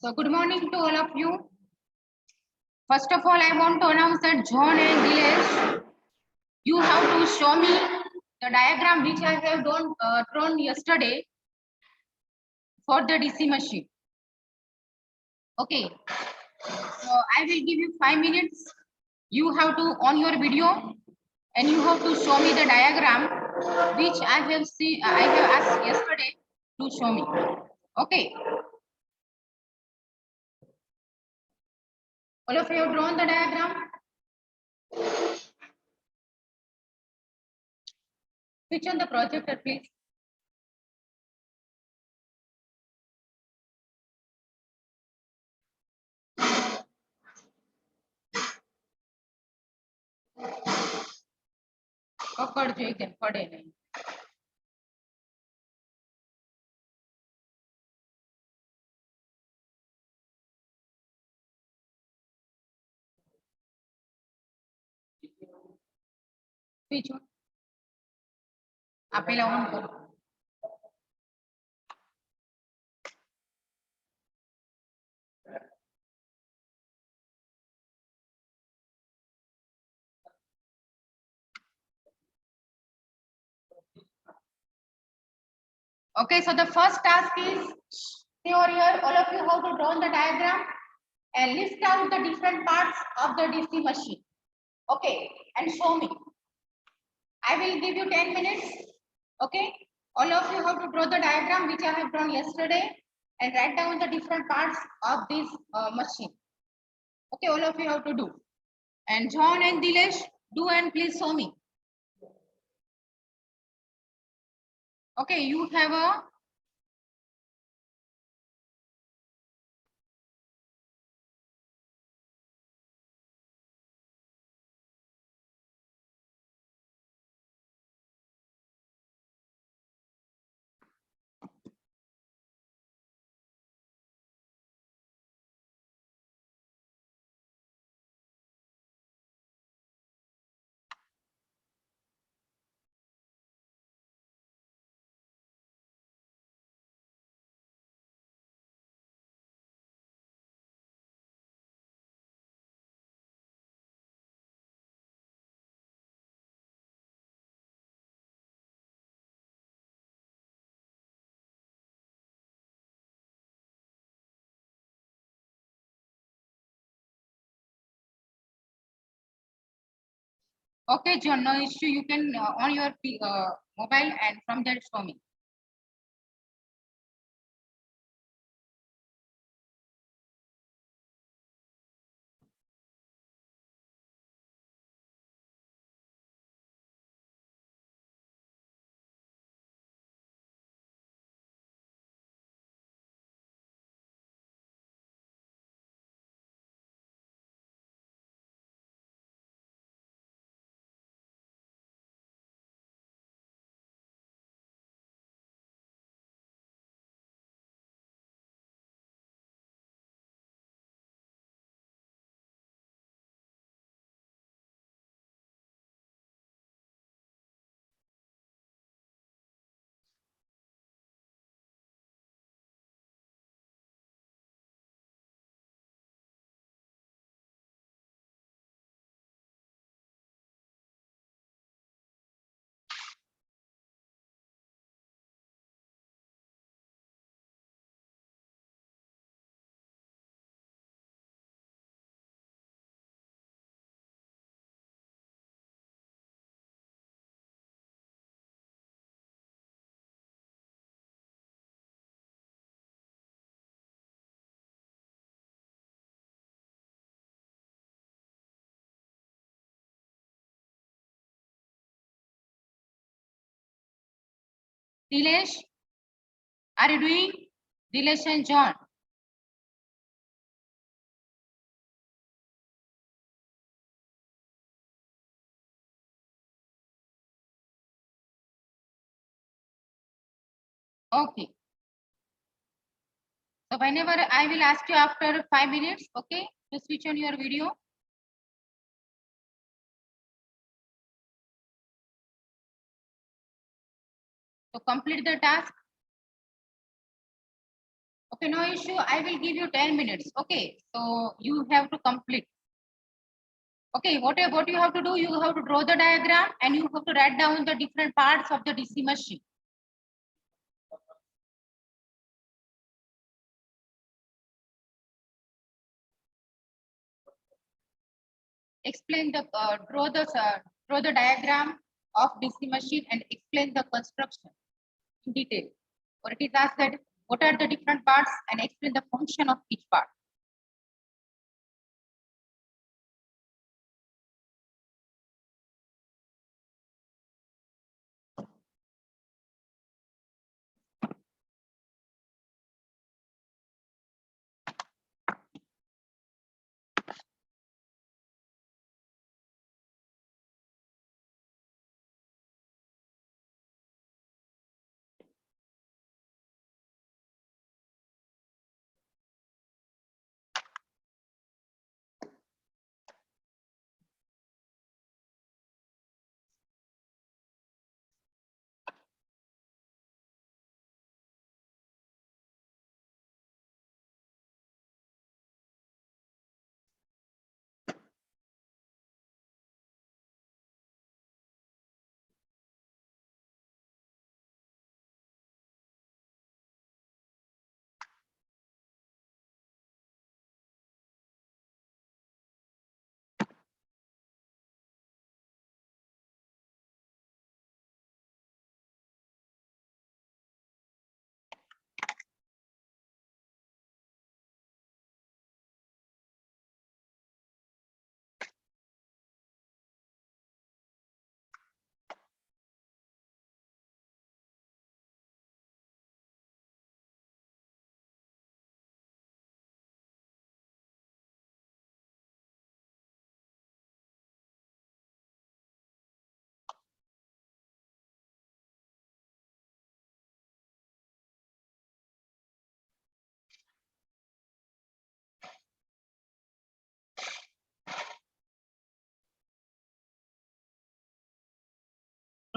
So good morning to all of you. First of all, I want to announce that John and Dilesh, you have to show me the diagram which I have drawn yesterday for the DC machine. Okay. So I will give you 5 minutes. You have to on your video and you have to show me the diagram which I have asked yesterday to show me. Okay. All of you have drawn the diagram. Switch on the projector, please. પકડજો એકદમ પડે નહીં. Switch on. આ પહેલા on કરો. Okay, so the first task is, see over here, all of you have to draw the diagram and list out the different parts of the DC machine. Okay, and show me. I will give you 10 minutes. Okay, all of you have to draw the diagram which I have drawn yesterday and write down the different parts of this machine. Okay, all of you have to do. And John and Dilesh, do and please show me. Okay, you have a okay, John, no issue. You can on your mobile and from that show me. Dilesh, are you doing? Dilesh and John. Okay. So whenever I will ask you after 5 minutes, okay, to switch on your video. So complete the task. Okay, no issue. I will give you 10 minutes. Okay, so you have to complete. Okay, what you have to do, you have to draw the diagram and you have to write down the different parts of the DC machine. Explain the draw the diagram of DC machine and explain the construction in detail. Or it is asked that what are the different parts and explain the function of each part.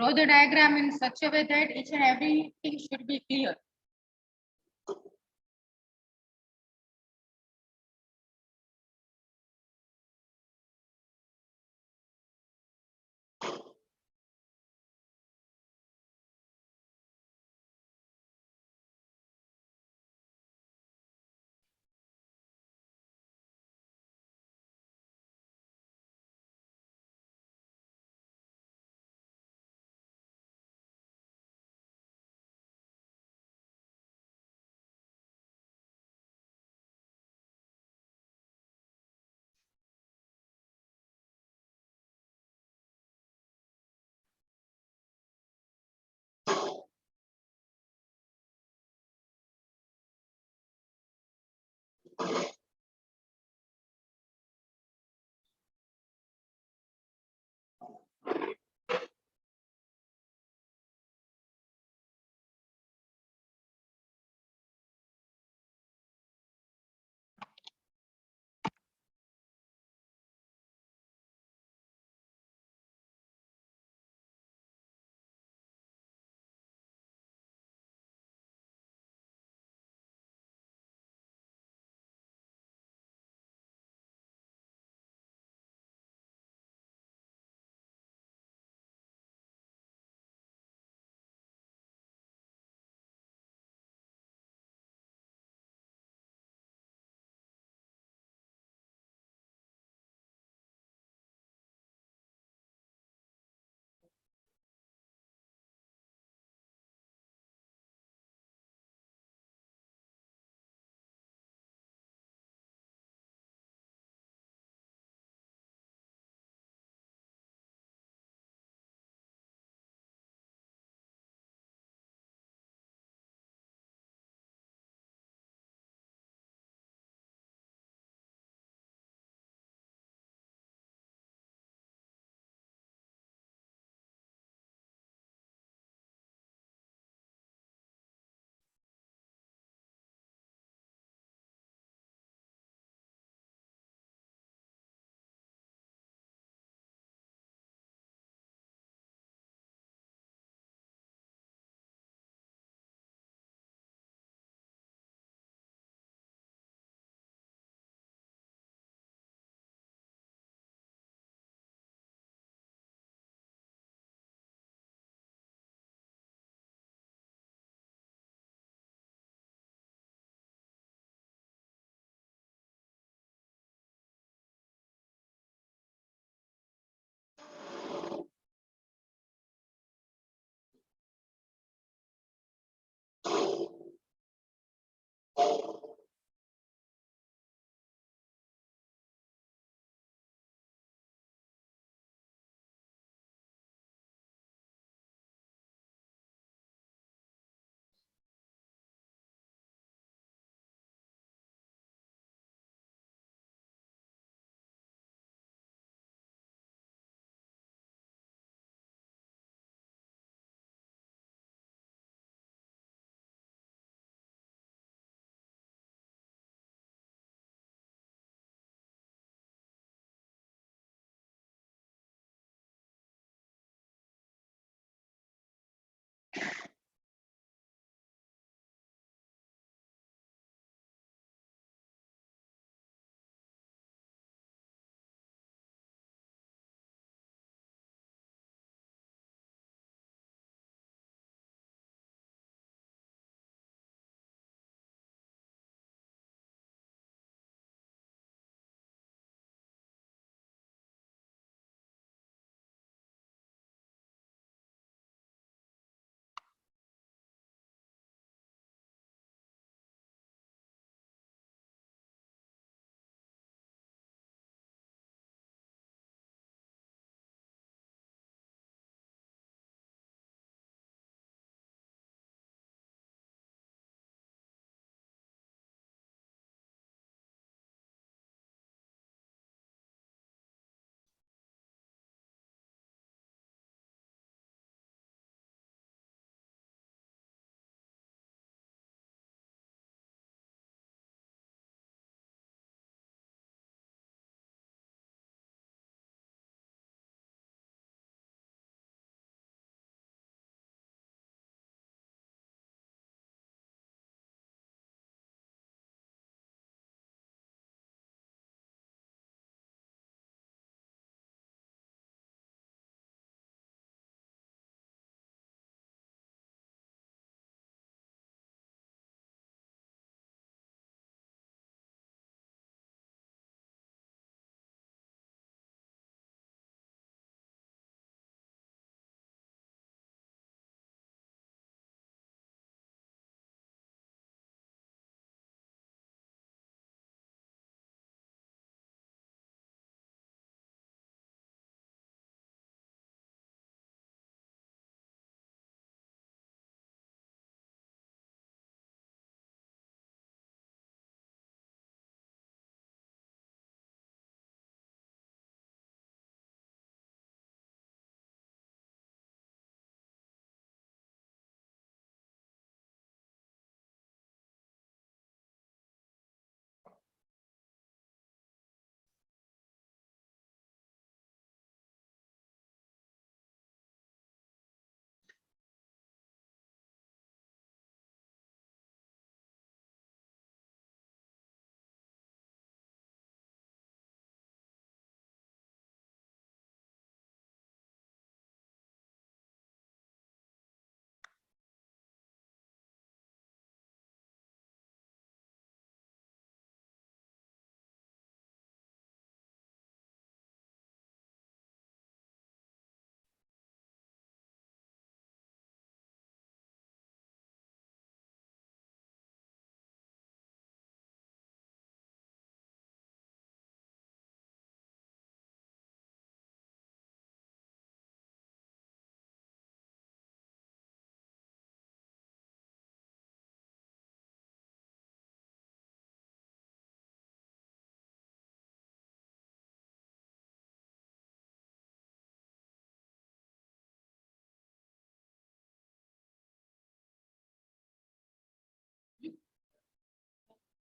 Draw the diagram in such a way that each and everything should be clear.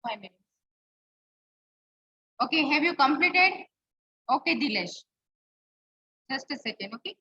5 minutes. Okay, have you completed? Okay, Dilesh. Just a second, okay?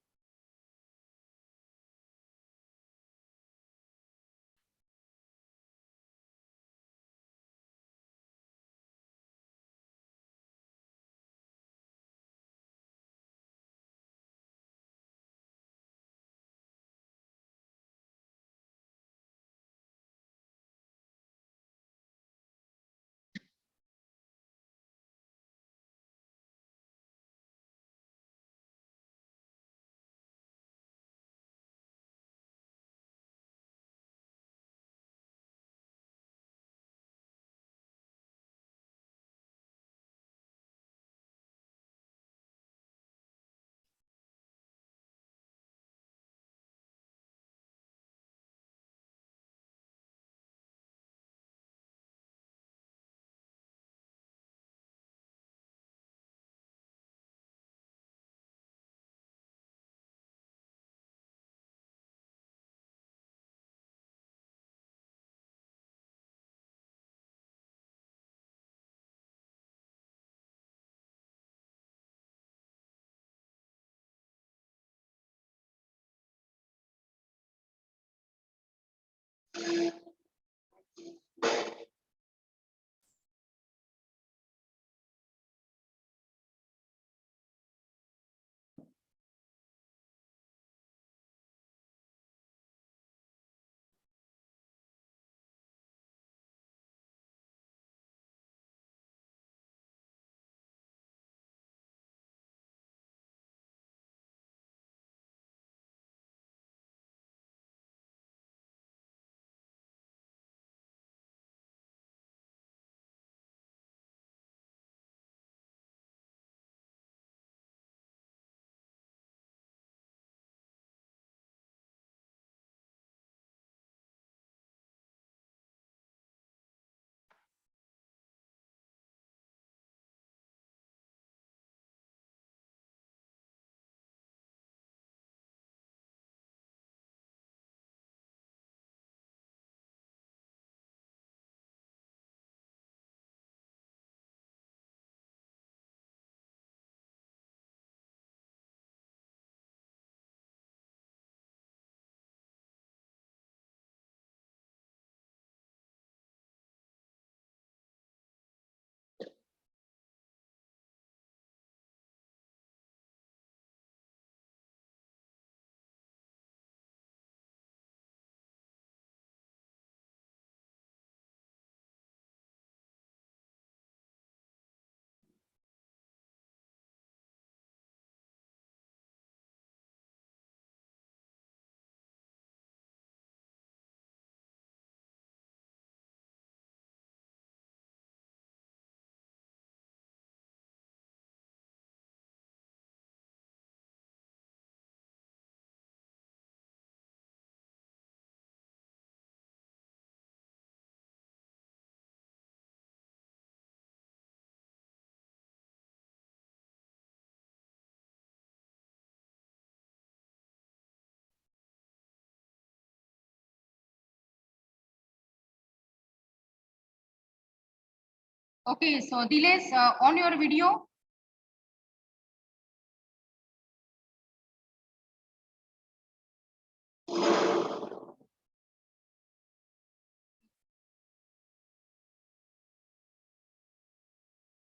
Okay, so Dilesh, on your video.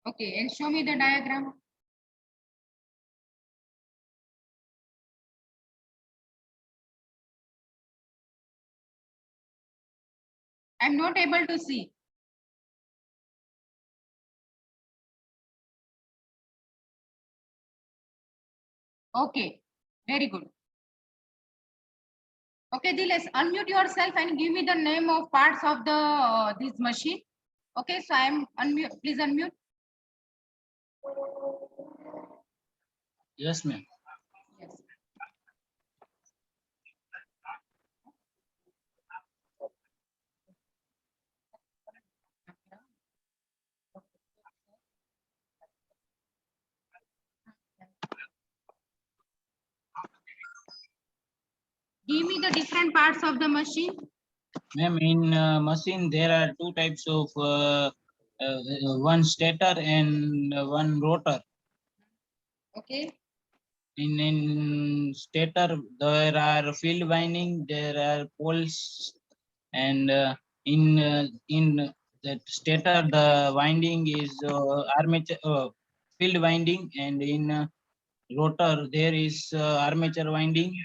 Okay, and show me the diagram. I'm not able to see. Okay, very good. Okay, Dilesh, unmute yourself and give me the name of parts of the this machine. Okay, so I'm unmute. Please unmute. Yes, ma'am. Yes. Give me the different parts of the machine. Ma'am, in machine there are two types of one stator and one rotor. Okay. In stator, there are field winding, there are poles, and in that stator, the winding is armature field winding, and in rotor, there is armature winding.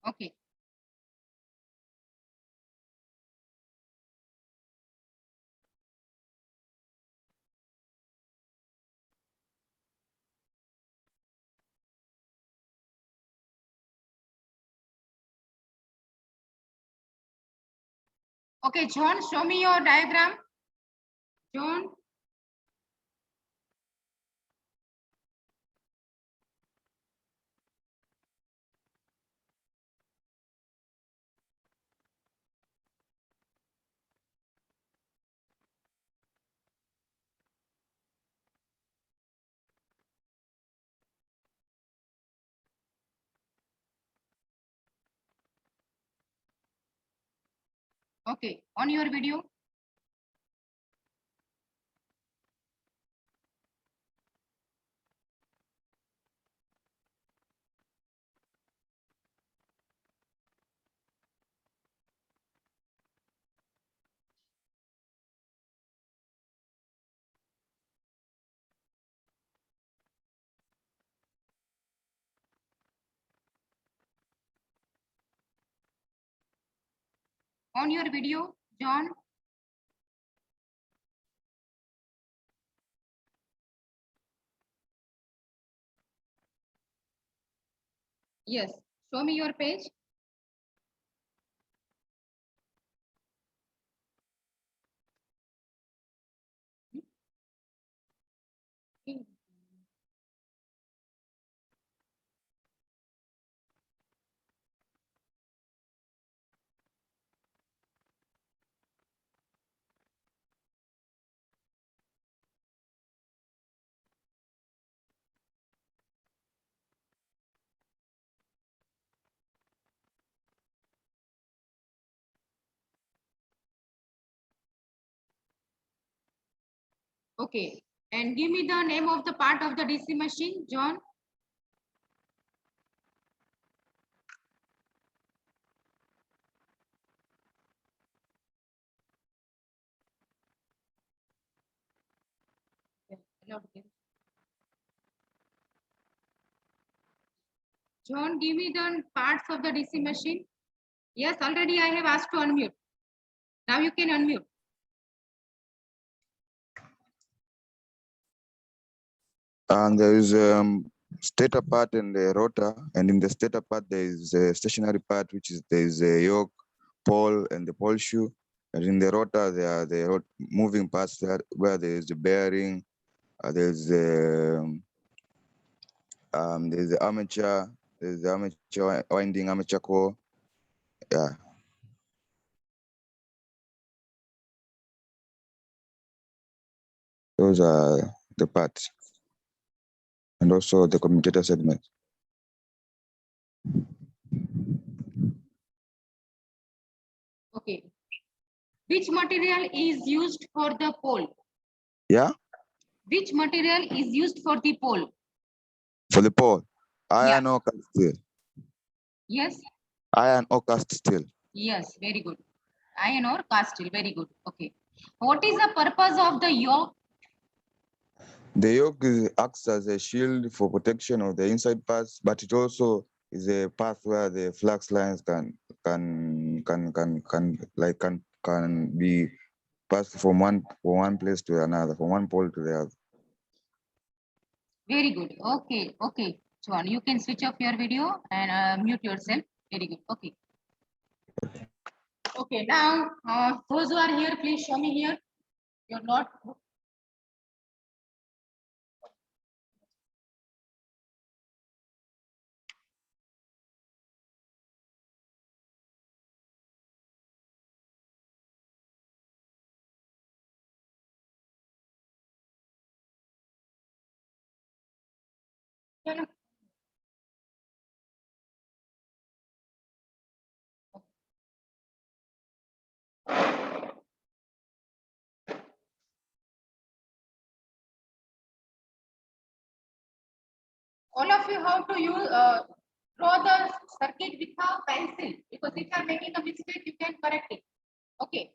Okay. Okay, John, show me your diagram. John. Okay, on your video. On your video, John. Yes, show me your page. Okay, and give me the name of the part of the DC machine, John. John, give me the parts of the DC machine. Yes, already I have asked to unmute. Now you can unmute. And there is stator part and the rotor, and in the stator part there is a stationary part, which is there is a yoke, pole, and the pole shoe. And in the rotor there are the moving parts where there is the bearing, there's the armature, there's the armature winding, armature core. Yeah. Those are the parts. And also the commutator segment. Okay. Which material is used for the pole? Yeah? Which material is used for the pole? For the pole, iron Yeah. or cast steel? Yes. Iron or cast steel? Yes, very good. Iron or cast steel, very good. Okay. What is the purpose of the yoke? The yoke acts as a shield for protection of the inside parts, but it also is a path where the flux lines can be passed from one place to another, from one pole to the other. Very good. Okay, okay. John, you can switch off your video and mute yourself. Very good. Okay. Okay, now those who are here, please show me here. You're not चलो all of you have to use draw the circuit with a pencil, because if you are making a mistake you can correct it. Okay.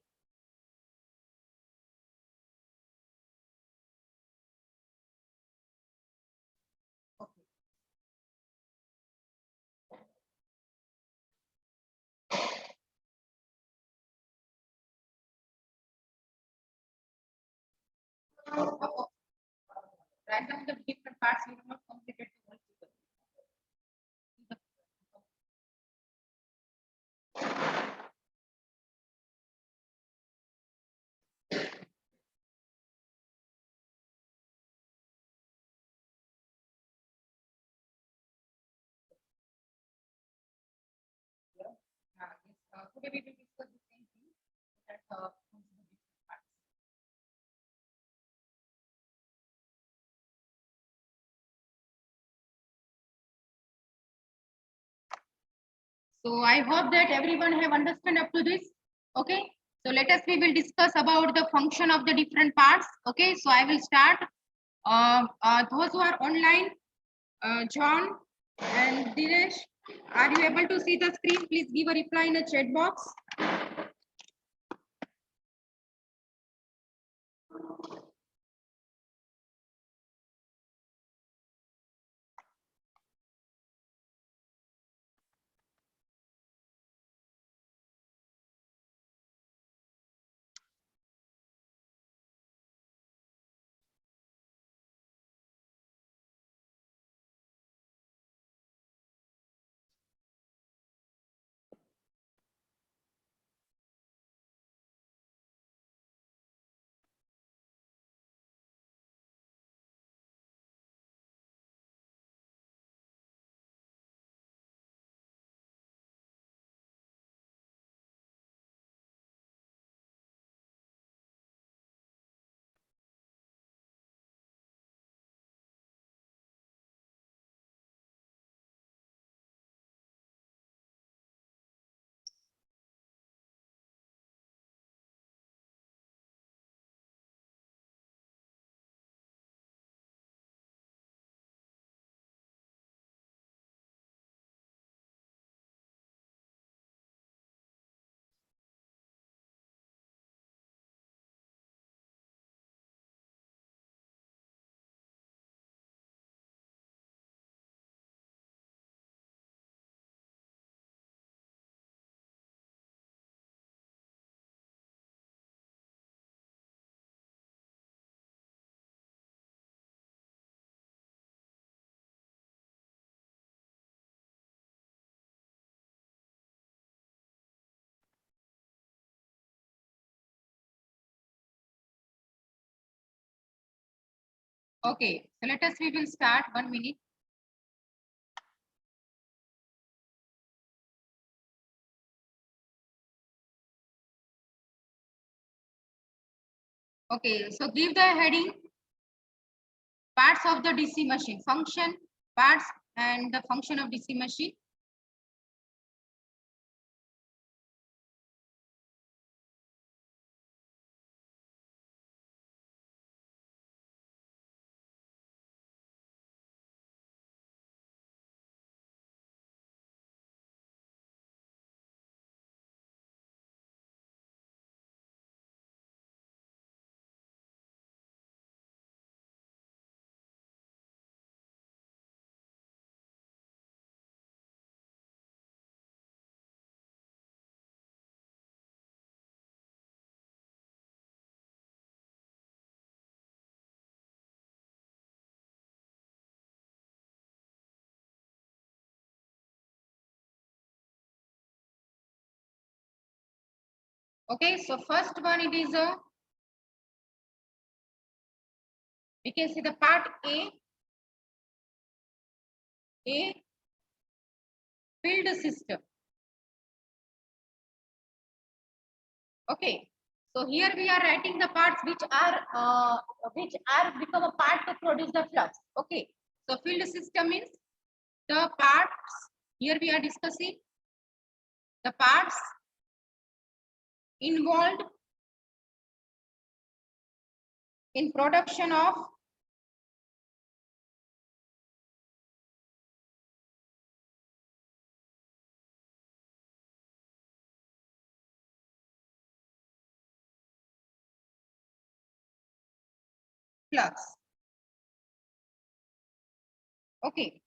Okay. Write down the different parts, you have not completed the whole figure. Today we will discuss the same thing, that comes in the different parts. So I hope that everyone have understood up to this. Okay. So let us, we will discuss about the function of the different parts. Okay. So I will start. Those who are online, John and Dinesh, are you able to see the screen? Please give a reply in the chat box. Okay. So let us, we will start 1 minute. Okay. So give the heading parts of the DC machine, function, parts and the function of DC machine. Okay, so first one, it is a, we can see the part A field system. Okay, so here we are writing the parts which are become a part to produce the flux. Okay, So field system is the parts, here we are discussing the parts involved in production of flux. Okay.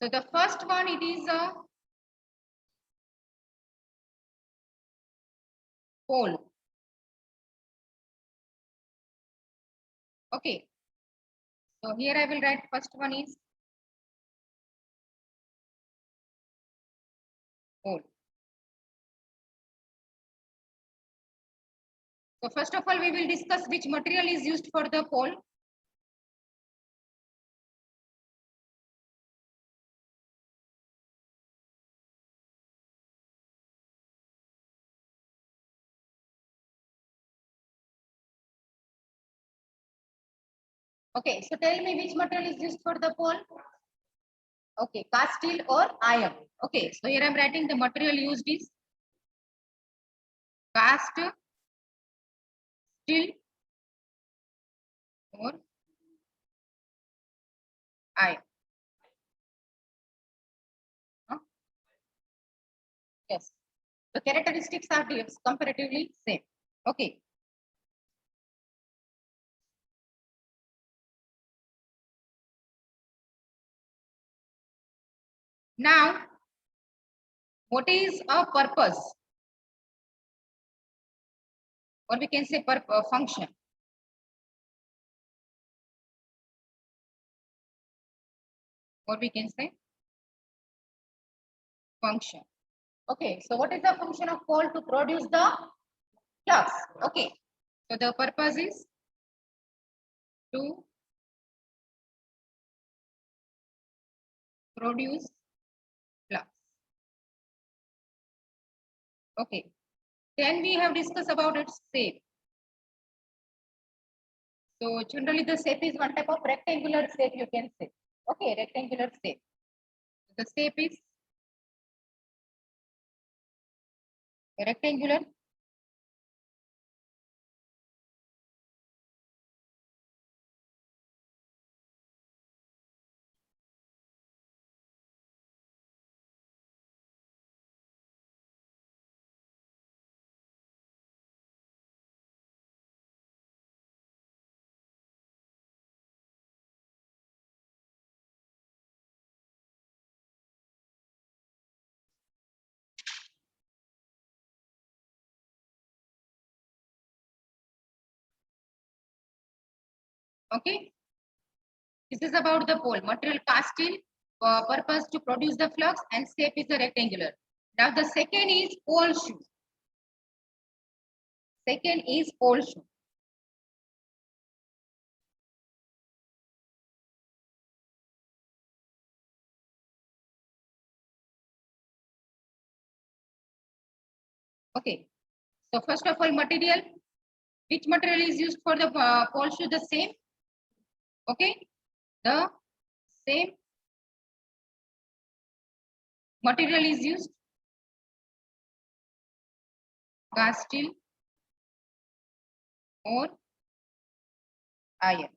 So the first one, it is a pole. Okay. So here I will write first one is pole. So first of all, we will discuss which material is used for the pole. Okay, so tell me which material is used for the pole. Okay, cast steel or iron. Okay, so here I am writing the material used is cast steel or iron. Huh? Yes, the characteristics are comparatively same. Okay. Now, what is a purpose? Or we can say function. Or we can say function. Okay, so what is the function of pole? To produce the flux. Okay, so the purpose is to produce flux. Okay, then we have discussed about its shape. So generally the shape is one type of rectangular shape, you can say. Okay, rectangular shape. The shape is rectangular. Okay, this is about the pole. Material cast steel, purpose to produce the flux, and shape is the rectangular. Now the second is pole shoe. Second is pole shoe. Okay, so first of all, material. Which material is used for the pole shoe? The same. Okay, the same material is used. Cast steel or iron.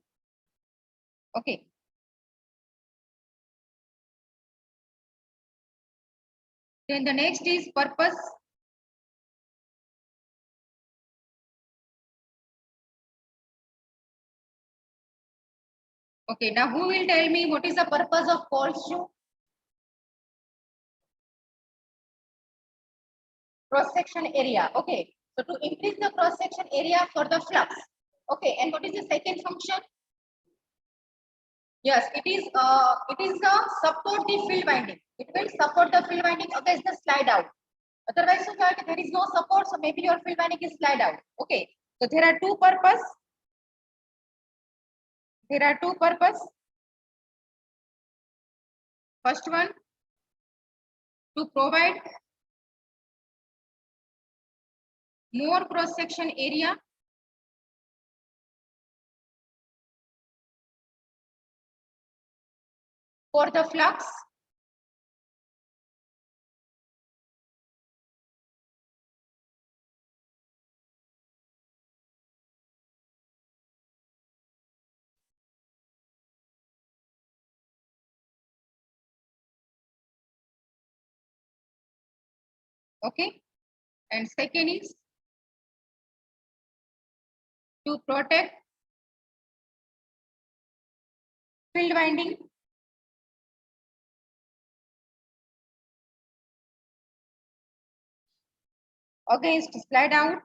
Okay. Then the next is purpose. Okay, now who will tell me what is the purpose of pole shoe? Cross section area. Okay, so to increase the cross section area for the flux. Okay, and what is the second function? Yes, it is the support the field winding. It will support the field winding against the slide out. Otherwise, so that there is no support, so maybe your field winding is slide out. Okay, so there are two purpose. There are two purpose. First one, to provide more cross section area for the flux. Okay, and second is to protect field winding against slide out.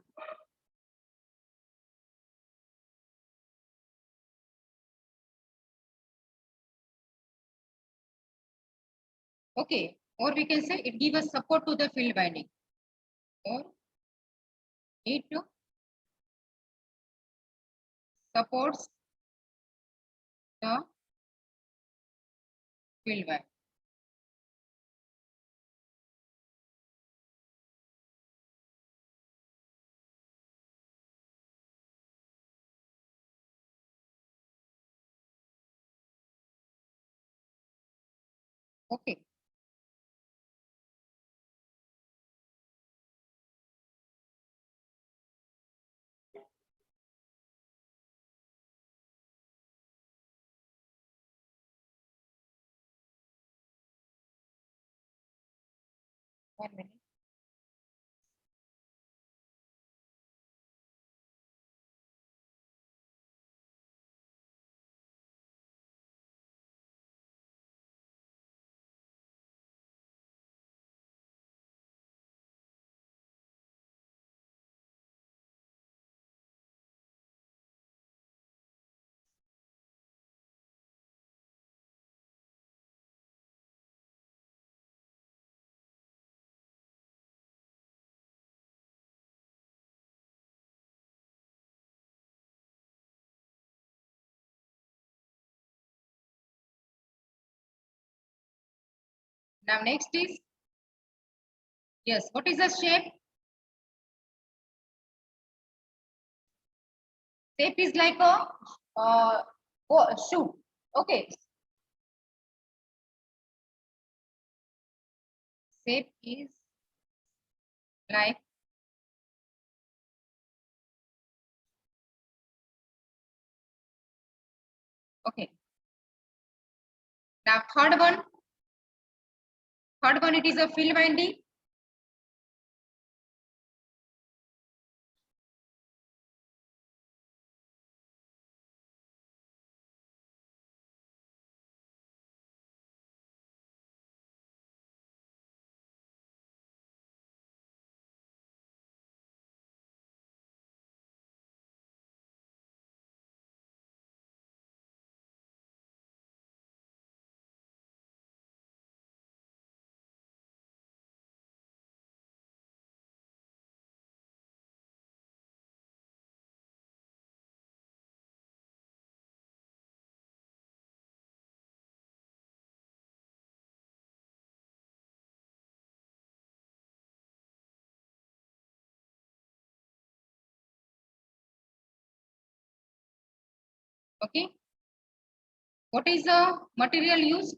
Okay, or we can say it gives us support to the field winding. Or it supports the field winding. Okay. One minute. Now next is, yes, what is the shape? Shape is like a shoe. Okay. Shape is like okay. Now third one it is a field winding. Okay. What is the material used?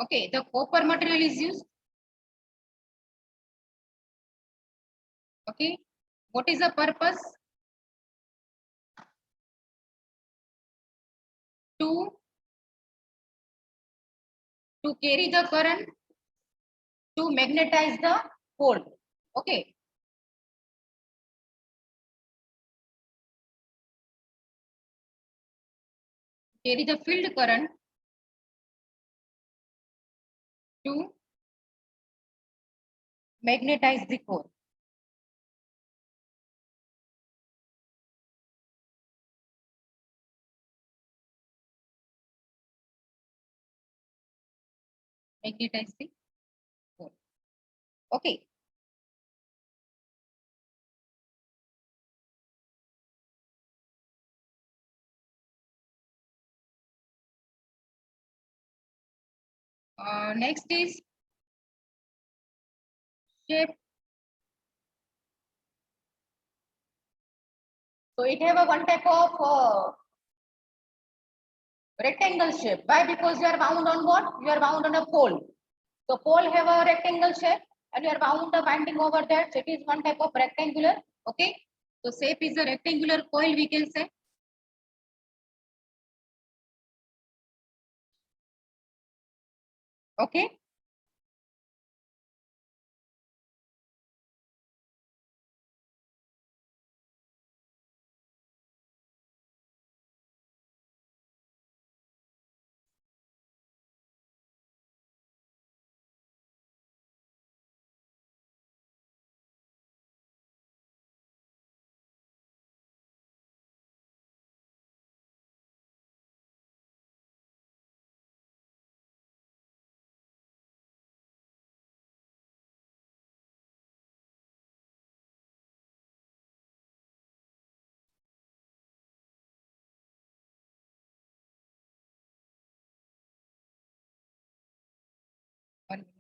Okay, the copper material is used. Okay. What is the purpose? To carry the current, to magnetize the pole. Okay. carry the field current to magnetize the core. Magnetize the core. Okay. Next is shape. So it have a one type of rectangle shape. Why? Because you are bound on what? You are bound on a pole. So pole have a rectangle shape and you are bound the winding over that. So it is one type of rectangular. Okay. So shape is a rectangular coil, we can say. Okay. One minute.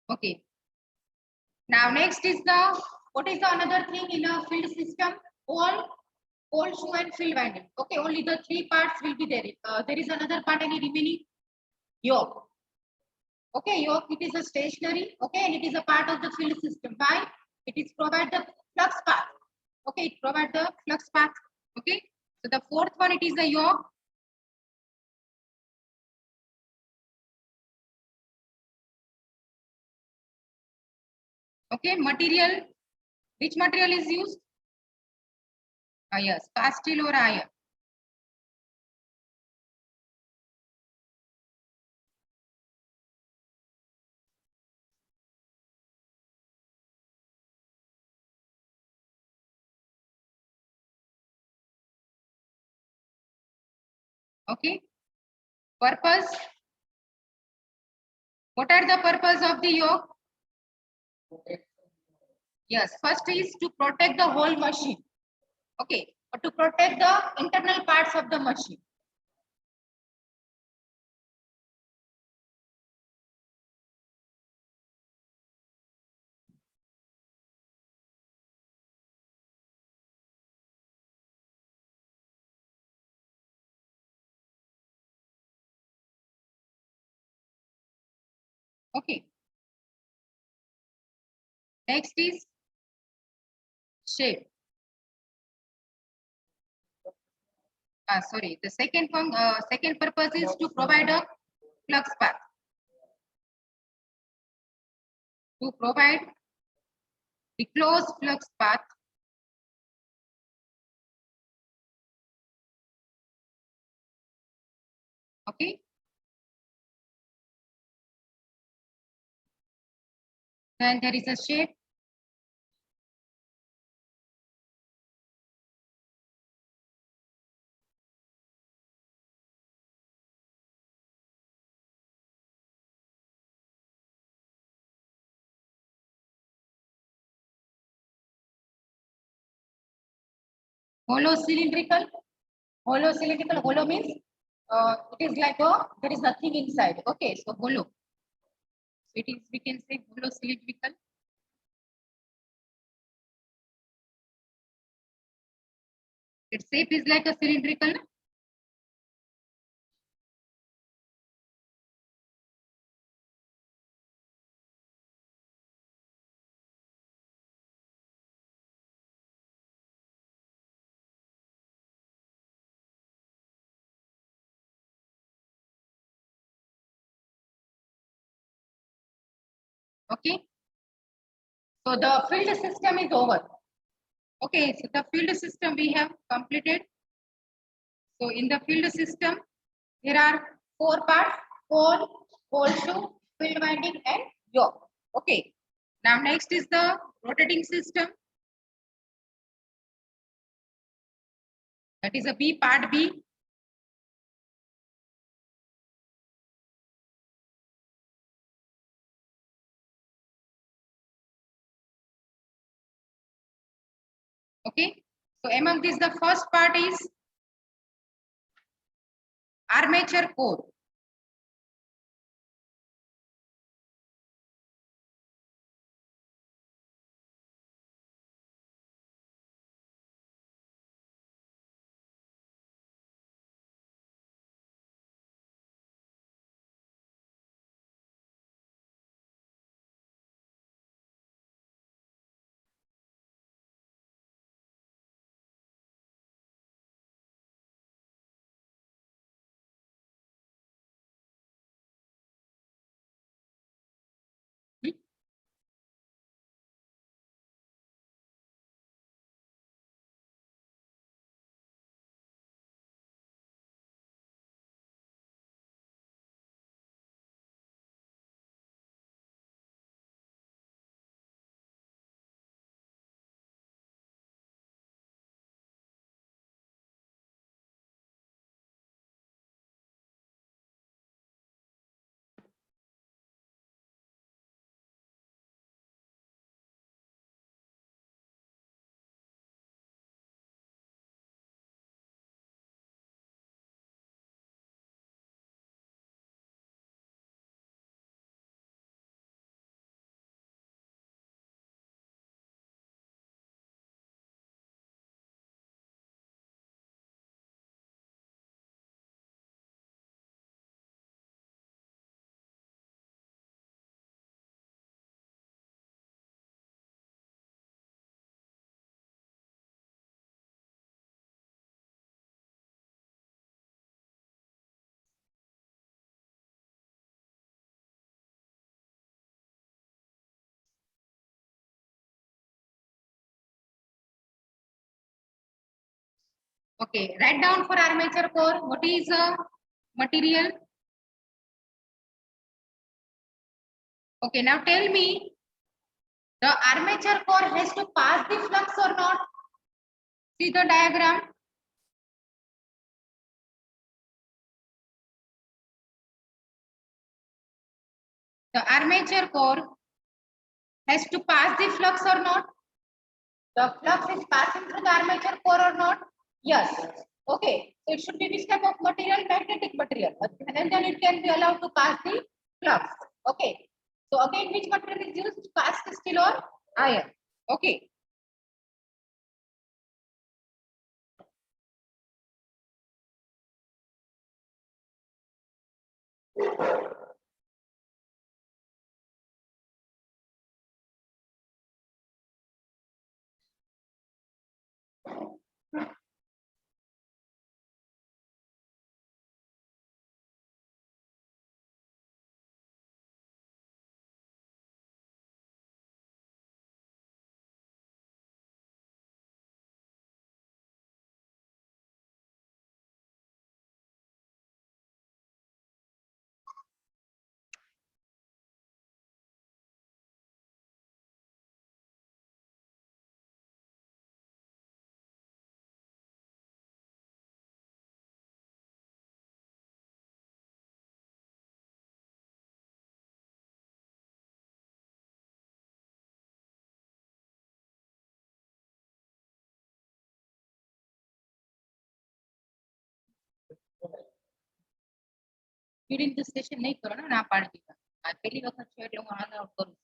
Okay. Now next is the what is the another thing in a field system? Pole, shoe, and field winding. Okay, only the three parts will be there. There is another part any remaining yoke. Okay, yoke it is a stationary. Okay, and it is a part of the field system. Why? It is provide the flux path. Okay, it provide the flux path. Okay, so the fourth one it is the yoke. Okay, material. Which material is used? Yes, cast steel or iron. Okay, purpose. What are the purpose of the yoke? Yes, first is to protect the whole machine. Okay, or to protect the internal parts of the machine. Okay, next is shape. Sorry, the second one, second purpose is to provide a flux path. To provide the closed flux path. Okay. Then there is a shape. Hollow cylindrical. Hollow cylindrical. Hollow means it is like there is nothing inside. Okay, so hollow. So it is, we can say hollow cylindrical. Its shape is like a cylindrical. Okay. So the field system is over. Okay, so the field system we have completed. So in the field system, there are four parts: pole shoe, field winding, and yoke. Okay. Now next is the rotating system. That is a B, part B. Okay. So among these, the first part is armature core. Hmm? Okay, write down for armature core. What is material? Okay, now tell me, the armature core has to pass the flux or not? See the diagram. The armature core has to pass the flux or not? The flux is passing through the armature core or not? Yes. Okay. So it should be which type of material? Magnetic material. And then it can be allowed to pass the flux. Okay. So again, which material is used? Cast steel or iron. Okay. during the session नहीं करो ना पाड़ी दीजिए आज पहली वक्त अच्छे वाले लोग आना और करो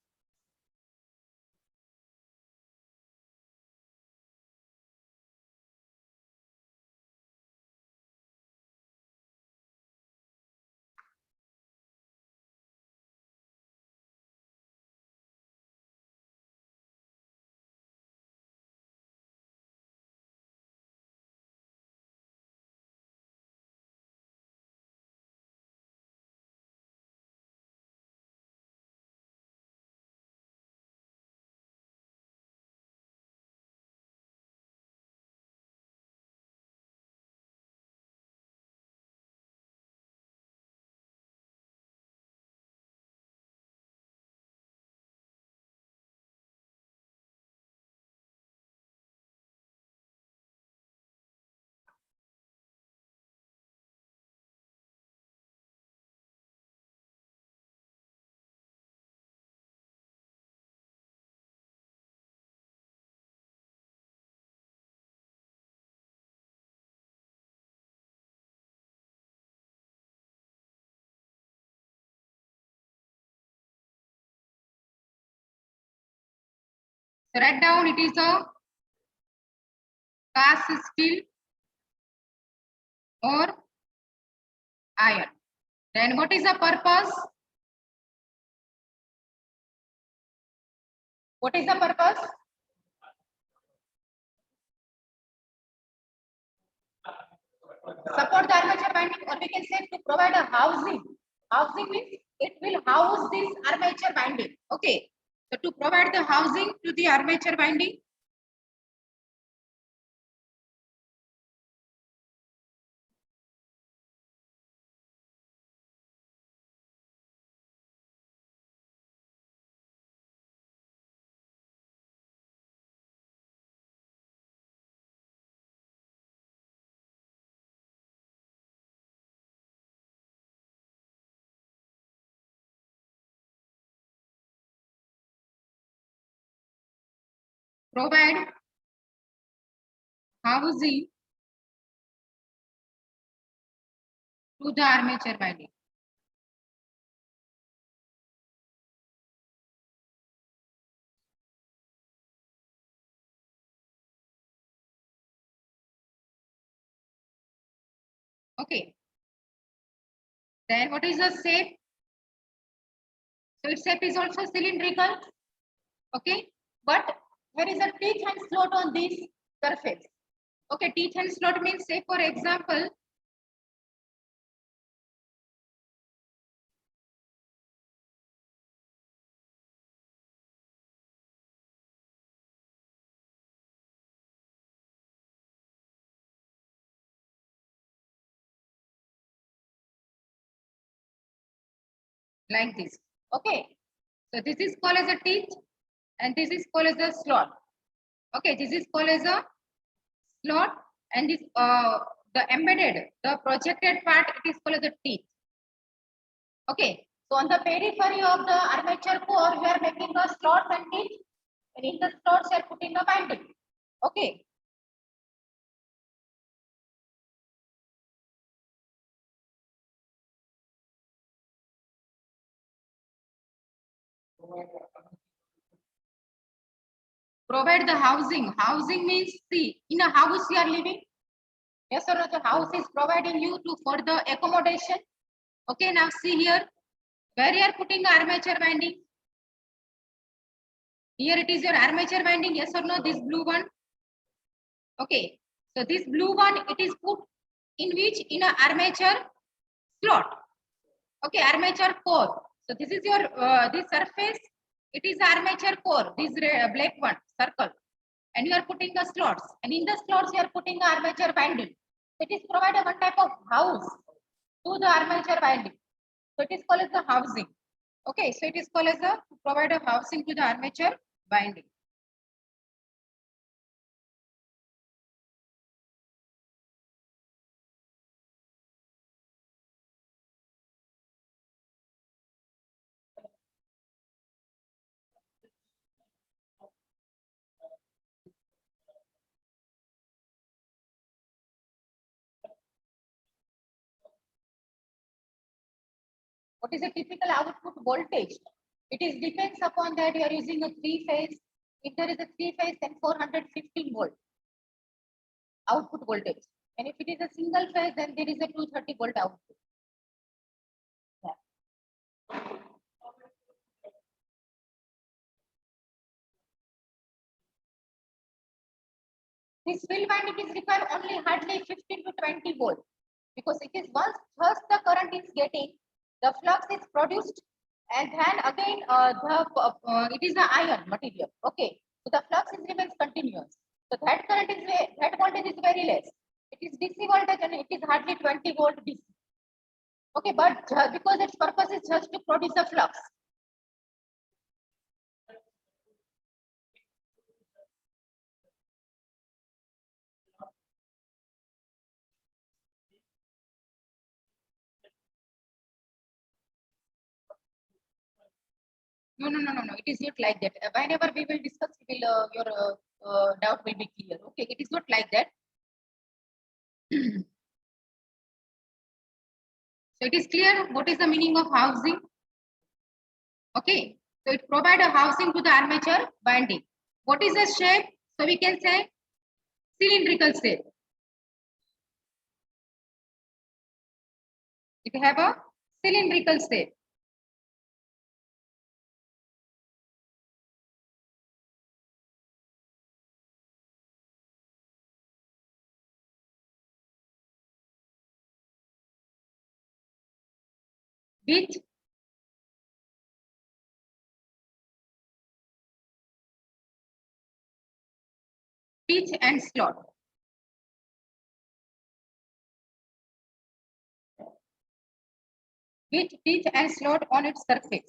So write down it is a cast steel or iron. Then what is the purpose? What is the purpose? Support the armature binding, or we can say to provide a housing. Housing means it will house this armature binding. Okay. So to provide the housing to the armature binding. Provide housing to the armature binding. Okay. Then what is the shape? So its shape is also cylindrical. Okay. But there is a teeth and slot on this surface. Okay. Teeth and slot means, say for example, like this. Okay. So this is called as a teeth and this is called as a slot. Okay. This is called as a slot and this the embedded, the projected part, it is called as a teeth. Okay. So on the periphery of the armature core, we are making the slots and teeth, and in the slots we are putting a binding. Okay. Provide the housing. Housing means, see, in a house you are living. Yes or no, the house is providing you to for the accommodation. Okay, now see here, where you are putting armature binding. Here it is your armature binding, yes or no, this blue one. Okay, so this blue one, it is put in which? In a armature slot. Okay, armature core. So this is your this surface, it is armature core, this black one, circle. And you are putting the slots. And in the slots, you are putting the armature binding. So it is provided one type of house to the armature binding. So it is called as the housing. Okay, so it is called as a to provide a housing to the armature binding. What is a typical output voltage? It is depends upon that you are using a three-phase. If there is a three-phase, then 415 volt output voltage. And if it is a single phase, then there is a 230 volt output. Yeah. This field winding is required only hardly 15 to 20 volt, because it is once first the current is getting, the flux is produced, and then again it is an iron material. Okay, so the flux is remains continuous. So that current is that voltage is very less. It is DC voltage and it is hardly 20 volt DC. Okay, but because its purpose is just to produce a flux. No. It is not like that. Whenever we will discuss, your doubt will be clear. Okay, it is not like that. So it is clear what is the meaning of housing. Okay, so it provides a housing to the armature winding. What is the shape? So we can say cylindrical shape. It have a cylindrical shape. With pitch and slot. With pitch and slot on its surface.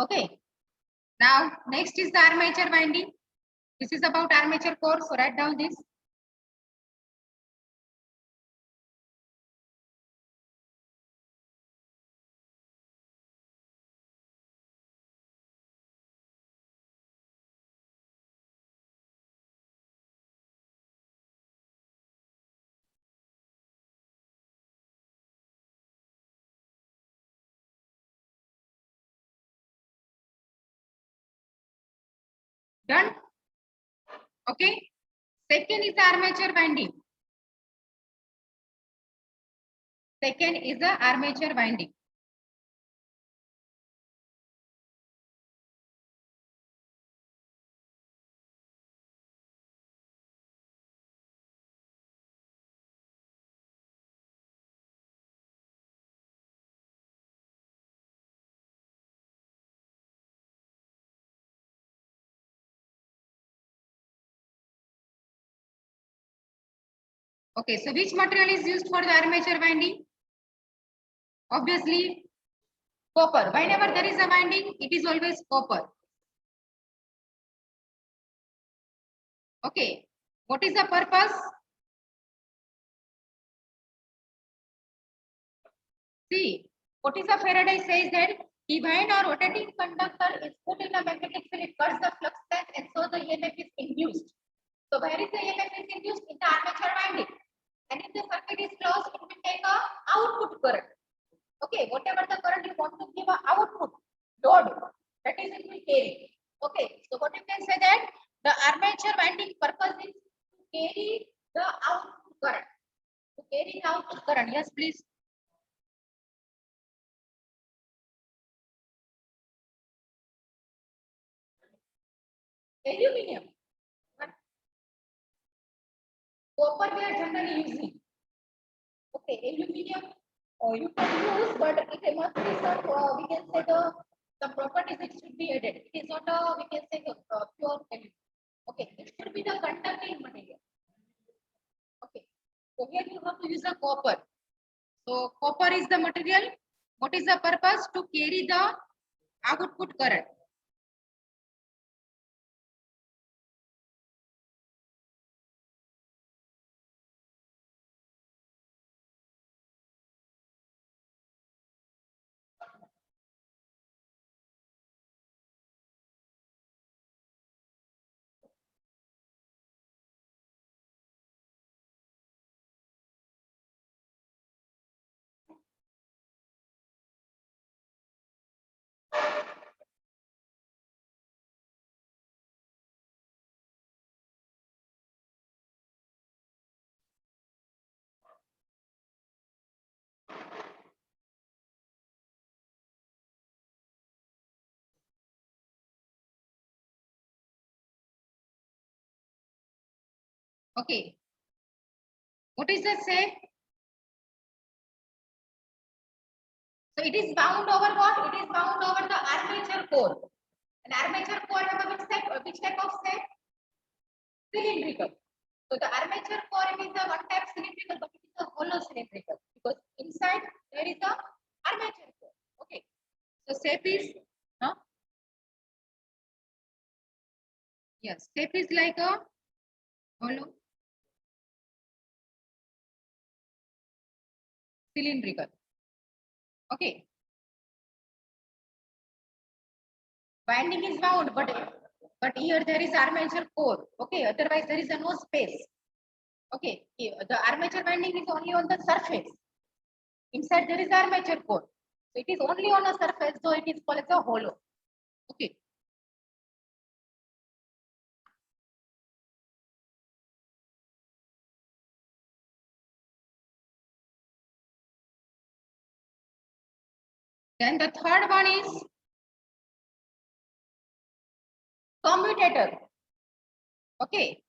Okay. Now next is the armature winding. This is about armature core. So write down this. Done. Okay. Second is the armature winding. Second is the armature winding. Okay, so which material is used for the armature winding? Obviously, copper. Whenever there is a winding, it is always copper. Okay, what is the purpose? See, what is the Faraday says that if when a rotating conductor is put in a magnetic field, it cuts the flux path and so the EMF is induced. So where is the EMF is induced? In the armature winding. And if the circuit is closed, it will take a output current. Okay, whatever the current you want to give a output load, that is it will carry. Okay, so what you can say that the armature winding purpose is to carry the output current. To carry the output current. Yes, please. Aluminium. Copper we are generally using. Okay, aluminium you can use, but it must be some we can say the properties it should be added. It is not a we can say pure aluminium. Okay, it should be the conducting material. Okay, so here you use a copper. So copper is the material. What is the purpose? To carry the output current. Okay. What is the shape? So it is bound over what? It is bound over the armature core. An armature core have which type of shape? Cylindrical. So the armature core is a one type cylindrical, but it is a hollow cylindrical because inside there is a armature core. Okay. So shape is yes, shape is like a hollow cylindrical. Okay. Winding is bound, but here there is armature core. Okay, otherwise there is a no space. Okay, the armature winding is only on the surface. Inside there is armature core. So it is only on a surface, so it is called as a hollow. Okay. Then the third one is commutator. Okay.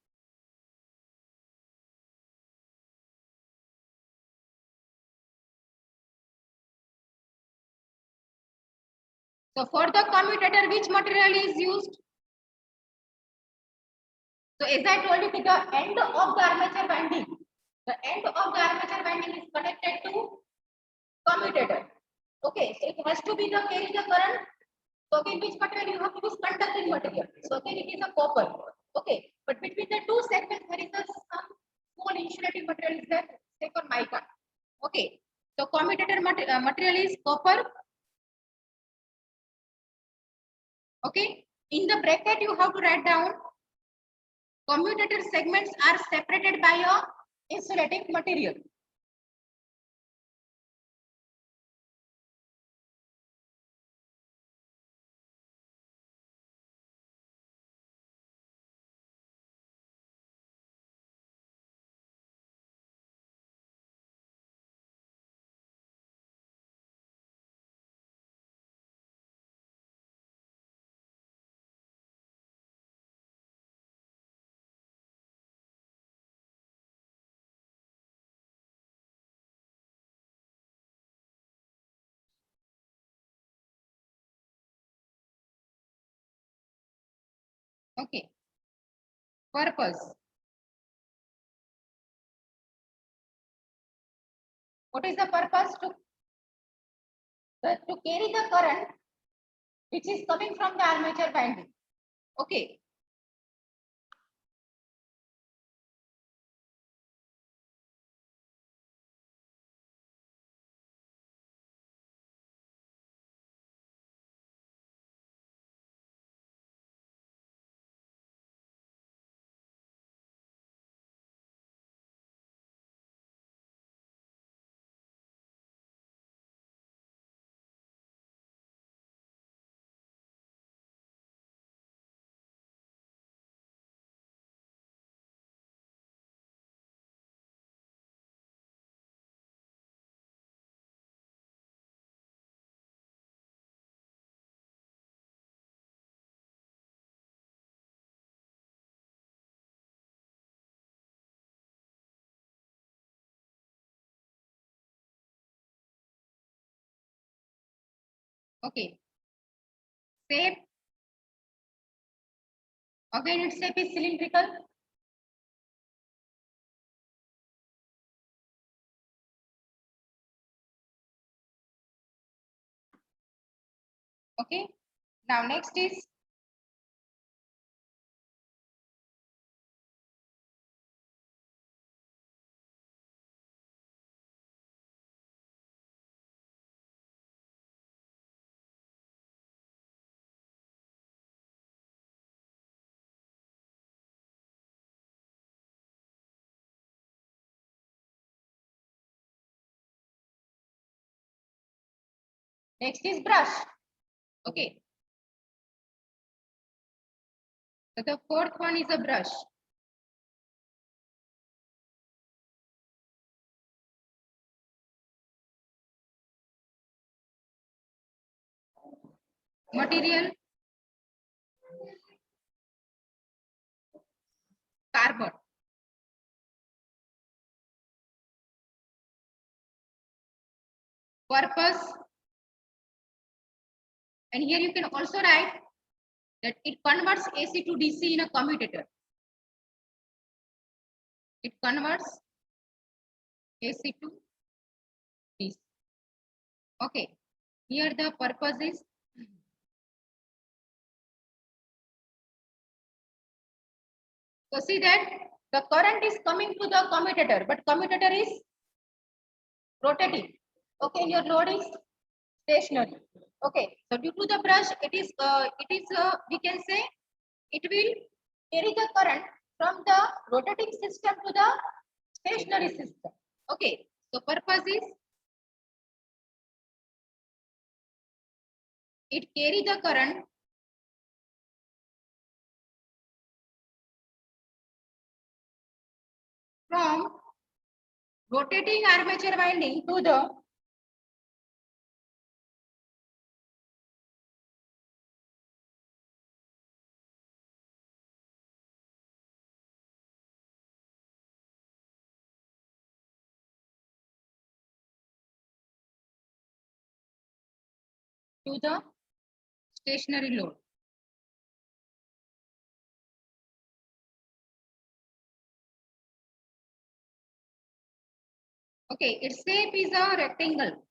So for the commutator, which material is used? So as I told you, the end of the armature winding, the end of the armature winding is connected to commutator. Okay, so it has to be the carry the current. So again, which material you have to use? Conducting material. So again, it is a copper. Okay, but between the two segments, there is a some small insulating material is there, say for mica. Okay, so commutator material is copper. Okay, in the bracket you have to write down commutator segments are separated by a insulating material. Okay, purpose. What is the purpose? To carry the current which is coming from the armature winding. Okay. Okay. Shape. Again, its shape is cylindrical. Okay. Now next is brush. Okay. So the fourth one is a brush. Material, carbon. Purpose, and here you can also write that it converts AC to DC in a commutator. It converts AC to DC. Okay. Here the purpose is so see that the current is coming to the commutator, but commutator is rotating. Okay, and your load is stationary. Okay, so due to the brush, it is we can say it will carry the current from the rotating system to the stationary system. Okay, so purpose is it carry the current from rotating armature winding to the stationary load. Okay, its shape is a rectangle.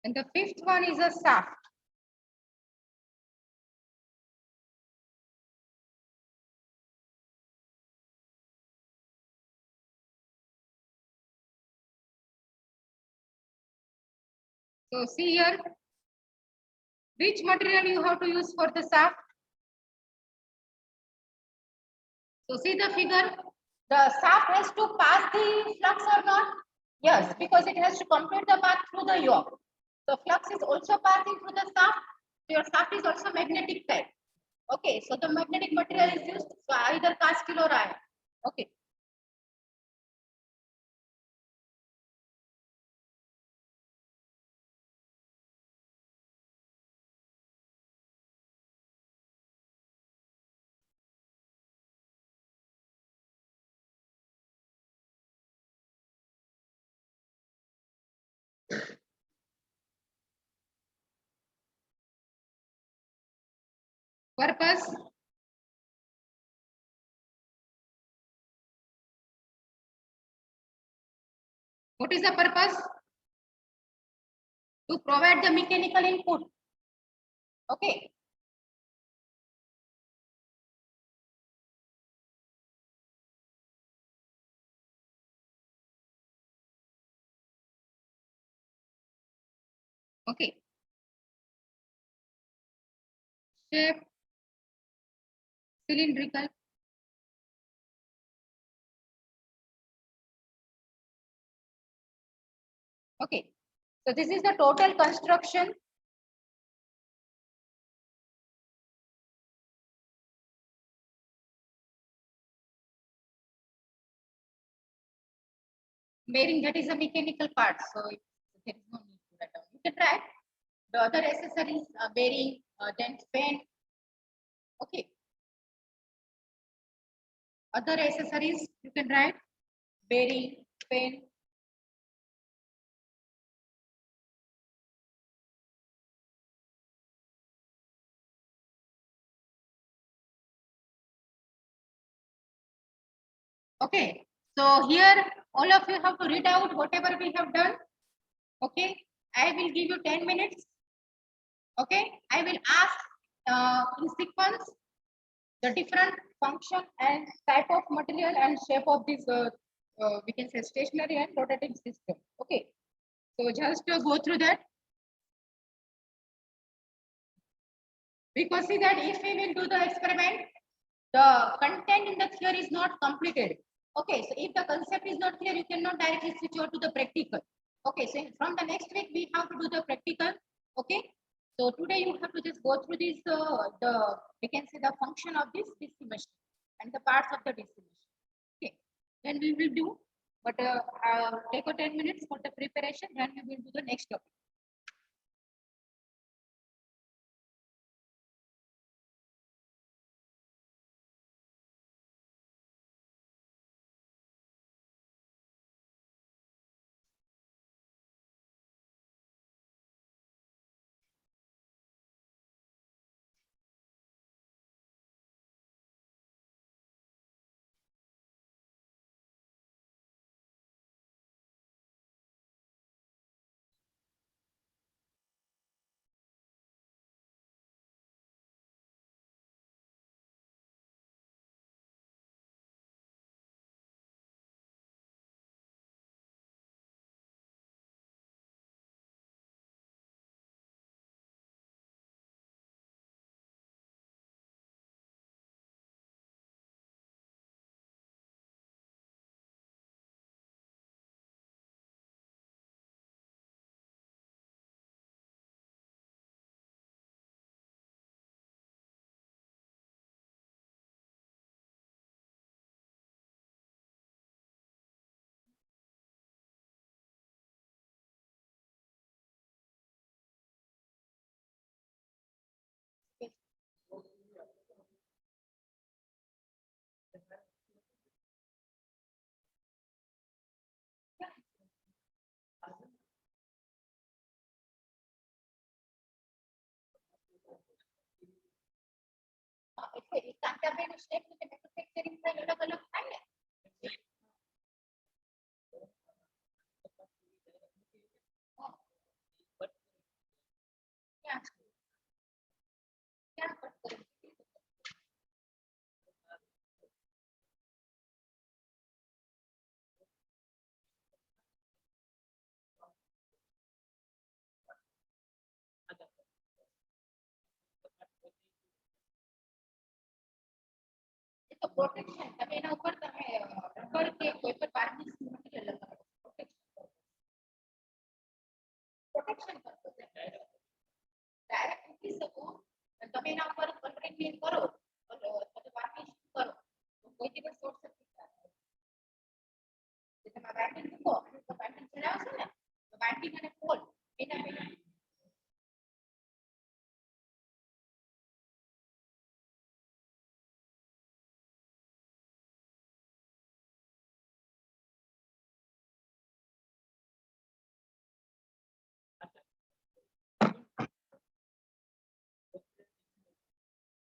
And the fifth one is a shaft. So see here, which material you have to use for the shaft? So see the figure, the shaft has to pass the flux or not? Yes, because it has to complete the path through the yoke. So flux is also passing through the shaft. So your shaft is also magnetic type. Okay, so the magnetic material is used, so either cast steel or iron. Okay. Purpose, what is the purpose? To provide the mechanical input. Okay. Okay. Shape, cylindrical. Okay. So this is the total construction. Bearing, that is a mechanical part. So there is no need to write down. You can write the other accessories, bearing, then fan. Okay. Other accessories you can write bearing, fan. Okay. So here all of you have to read out whatever we have done. Okay. I will give you 10 minutes. Okay. I will ask in sequence the different function and type of material and shape of this we can say stationary and rotating system. Okay. So just go through that. Because see that if we will do the experiment, the content in the theory is not completed. Okay, so if the concept is not clear, you cannot directly switch over to the practical. Okay, so from the next week we have to do the practical. Okay, so today you have to just go through this the we can say the function of this DC machine and the parts of the DC machine. Okay, then we will do, but take a 10 minutes for the preparation. Then we will do the next topic. Kantaben step કે manufacturing માં અલગ અલગ થાય ને ક્યાં ક્યાં cut કરી એ તો પ્રોટેક્શન તમે એના ઉપર તમે રબર કે કોઈ પણ વાર્નિશ મટીરીયલ લગાવો પ્રોટેક્શન કરતો ડાયરેક્ટ મૂકી શકો અને તમે એના ઉપર કલરિંગ કરો અથવા વાર્નિશ કરો તો કોઈ દિવસ શોર્ટ સર્કિટ થાય તમે બાઇન્ડિંગ મૂકો અને તો બાઇન્ડિંગ ચલાવશો ને તો બાઇન્ડિંગ અને પોલ એના પહેલા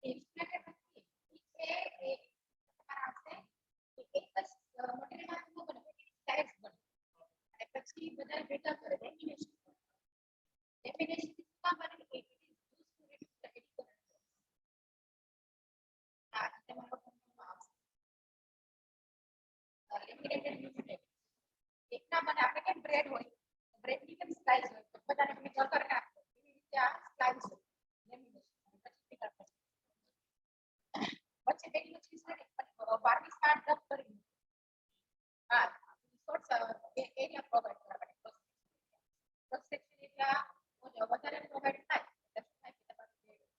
ઇન્સ્યુલેટર નથી એ છે એ તમારા આવશે એક જ મટીરીયલમાં શું બને ટાઇલ્સ બને અને પછી બધા ભેગા કરે લેમિનેશન લેમિનેશન માં બને કે it is use to reduce the eddy current આ તમારો ફોનમાં આવશે લેમિનેટેડ યુઝ એકના બને આપણે કેમ બ્રેડ હોય બ્રેડની કેમ સ્લાઇસ હોય તો બધાને ભેગા કરી નાખો એવી રીતે આ સ્લાઇસ હોય લેમિનેશન પછી ભેગા કરે પછી બેની પછી છે વાર્નિશ કાર્ડ ડબ કરી હા શોર્ટ એરિયા પ્રોવાઇડ કરવા માટે ક્રોસ સેક્શન એરિયા વધારે પ્રોવાઇડ થાય એટલે શું થાય કે તમારું જે કરંટ હોય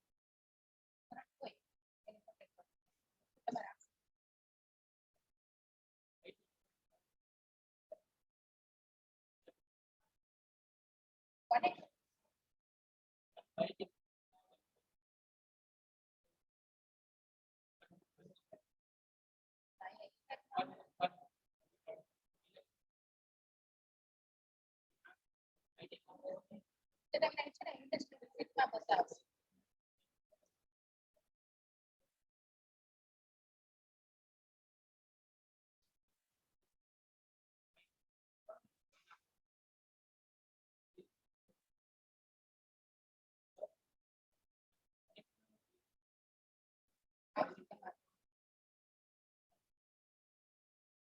એને પ્રોટેક્ટ કરે તમારા કનેક્શન તમને છે ને ઇન્ડસ્ટ્રીયલ વિઝિટમાં બતાવશે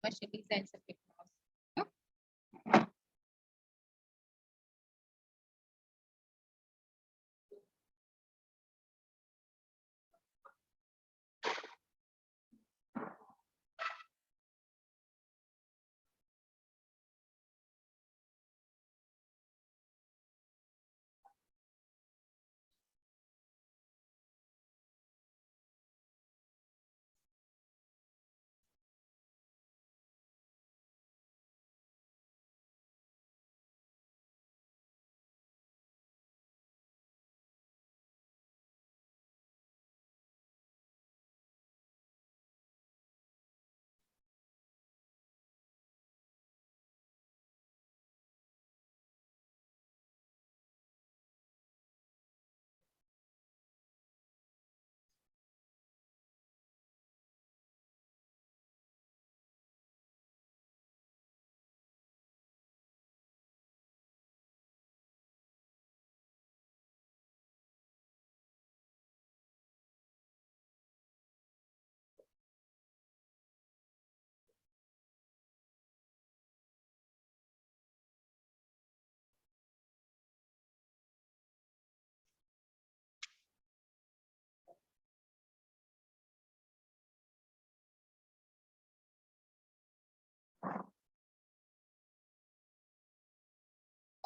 commercial design subject.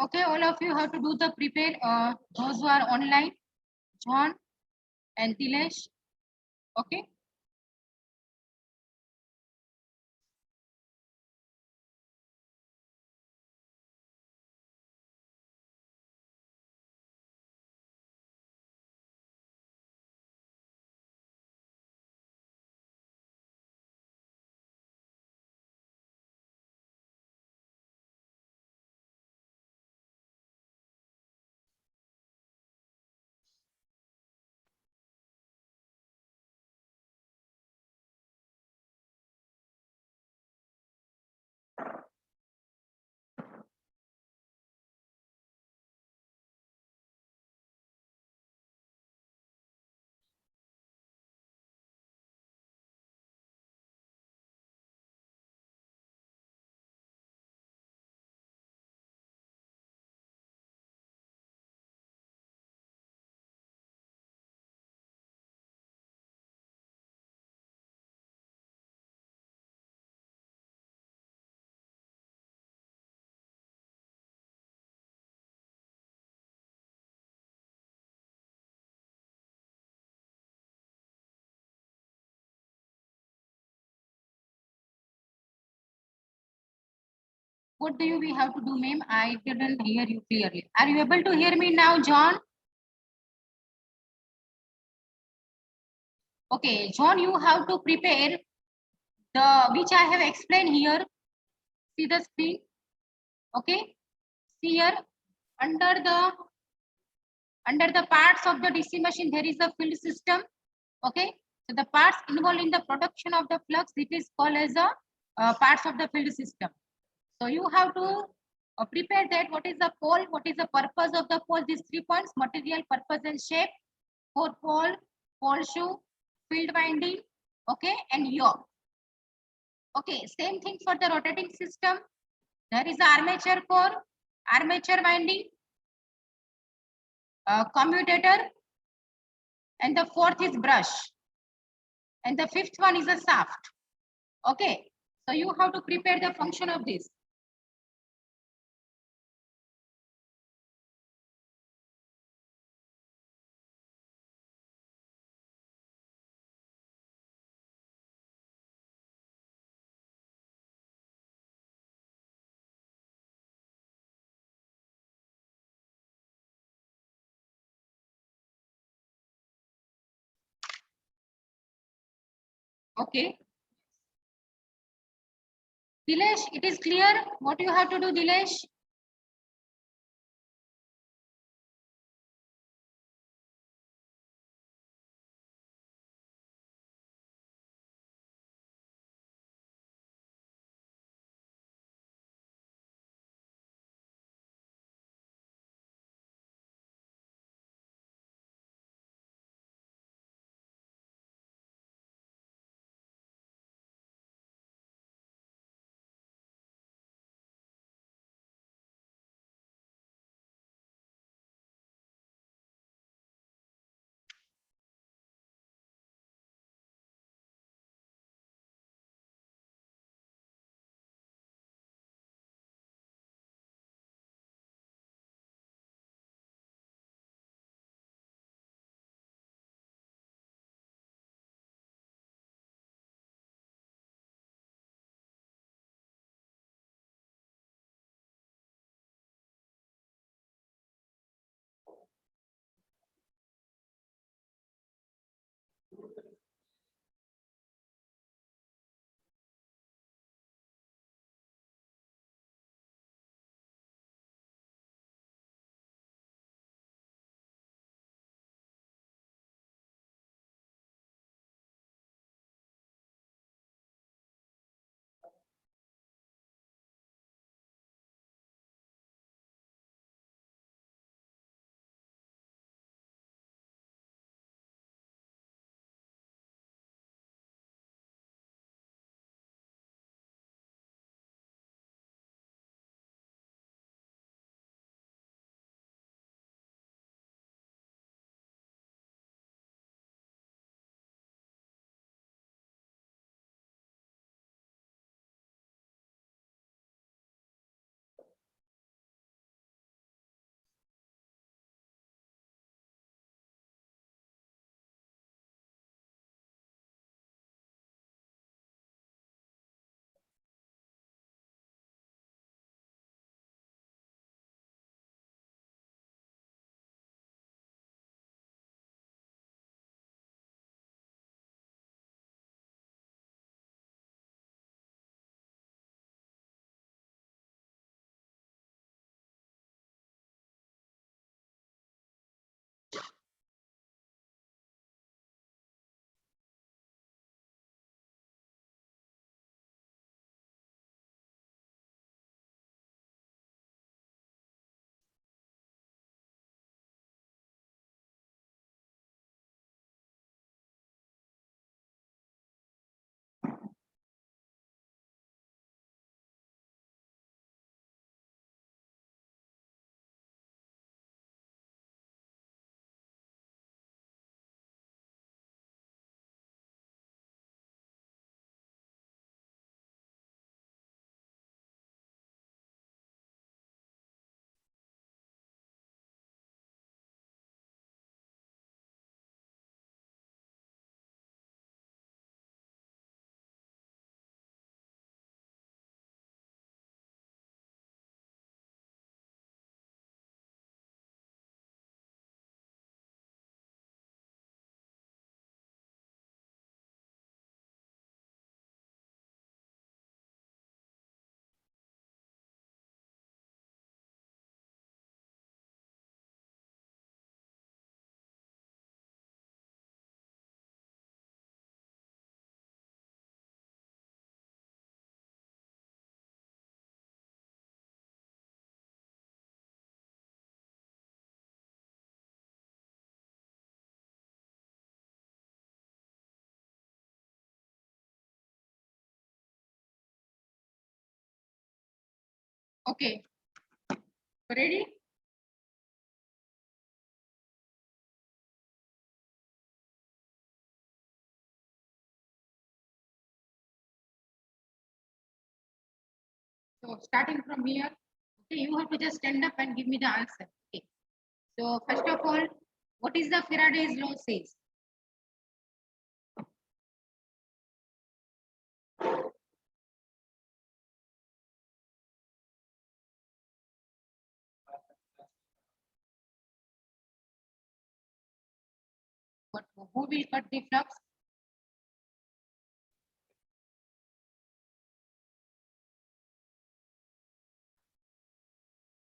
Okay, all of you have to do the prepare. Those who are online, John and Dilesh. Okay. What do you we have to do, ma'am? I didn't hear you clearly. Are you able to hear me now, John? Okay, John, you have to prepare the which I have explained here. See the screen. Okay. See here under the parts of the DC machine there is a field system. Okay. So the parts involved in the production of the flux, it is called as a parts of the field system. So you have to prepare that what is the pole, what is the purpose of the pole, these 3 points: material, purpose and shape, for pole shoe, field winding, okay, and yoke. Okay, same thing for the rotating system. There is the armature core, armature winding, commutator, and the fourth is brush, and the fifth one is a shaft. Okay, so you have to prepare the function of this. Okay. Dilesh, it is clear what you have to do, Dilesh? Okay, ready? So starting from here, okay, you have to just stand up and give me the answer. Okay. So first of all, what is the Faraday's law says? But who will cut the flux?